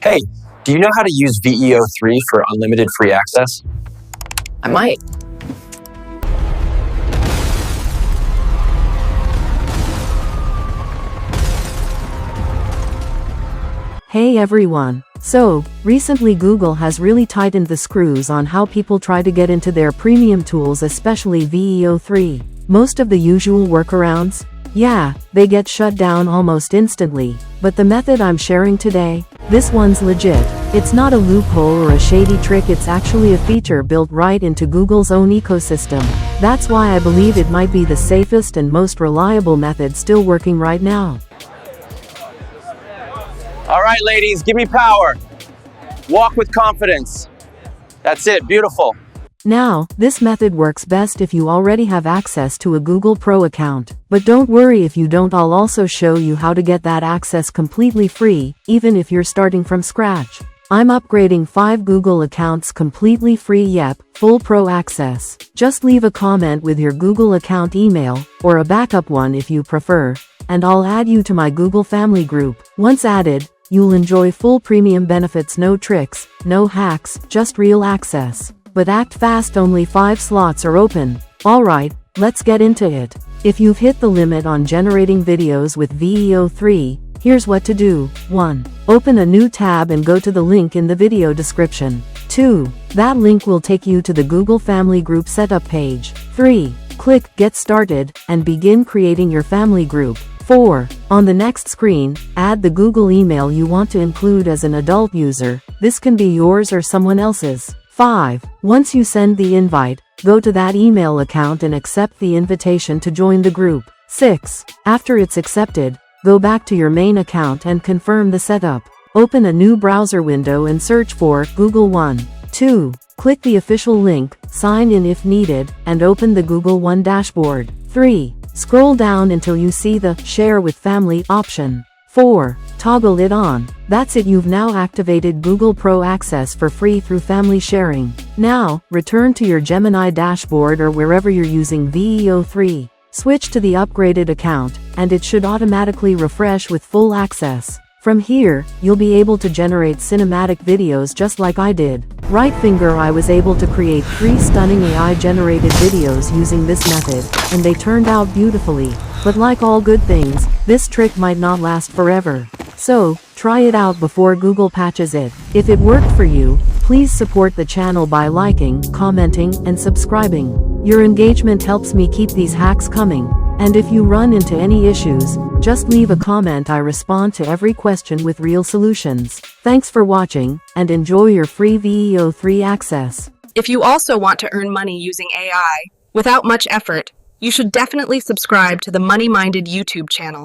Hey, do you know how to use VEO3 for unlimited free access? I might. Hey everyone! So, recently Google has really tightened the screws on how people try to get into their premium tools, especially VEO3. Most of the usual workarounds? Yeah, they get shut down almost instantly. But the method I'm sharing today? This one's legit. It's not a loophole or a shady trick, it's actually a feature built right into Google's own ecosystem. That's why I believe it might be the safest and most reliable method still working right now. All right, ladies, give me power. Walk with confidence. That's it, beautiful. Now, this method works best if you already have access to a Google Pro account. But don't worry if you don't, I'll also show you how to get that access completely free, even if you're starting from scratch. I'm upgrading 5 Google accounts completely free, yep, full pro access. Just leave a comment with your Google account email, or a backup one if you prefer, and I'll add you to my Google family group. Once added, you'll enjoy full premium benefits, no tricks, no hacks, just real access. But act fast, only 5 slots are open. Alright, let's get into it. If you've hit the limit on generating videos with VEO3, here's what to do. 1. Open a new tab and go to the link in the video description. 2. That link will take you to the Google Family Group setup page. 3. Click Get Started and begin creating your family group. 4. On the next screen, add the Google email you want to include as an adult user. This can be yours or someone else's. 5. Once you send the invite, go to that email account and accept the invitation to join the group. 6. After it's accepted, go back to your main account and confirm the setup. Open a new browser window and search for Google One. 2. Click the official link, sign in if needed, and open the Google One dashboard. 3. Scroll down until you see the Share with Family option. 4. Toggle it on. That's it, you've now activated Google Pro access for free through family sharing. Now, return to your Gemini dashboard or wherever you're using VEO3. Switch to the upgraded account, and it should automatically refresh with full access. From here, you'll be able to generate cinematic videos just like I did. Right finger, I was able to create 3 stunning AI-generated videos using this method, and they turned out beautifully. But like all good things, this trick might not last forever. So, try it out before Google patches it. If it worked for you, please support the channel by liking, commenting, and subscribing. Your engagement helps me keep these hacks coming. And if you run into any issues, just leave a comment. I respond to every question with real solutions. Thanks for watching, and enjoy your free VEO3 access. If you also want to earn money using AI without much effort, you should definitely subscribe to the Money Minded YouTube channel.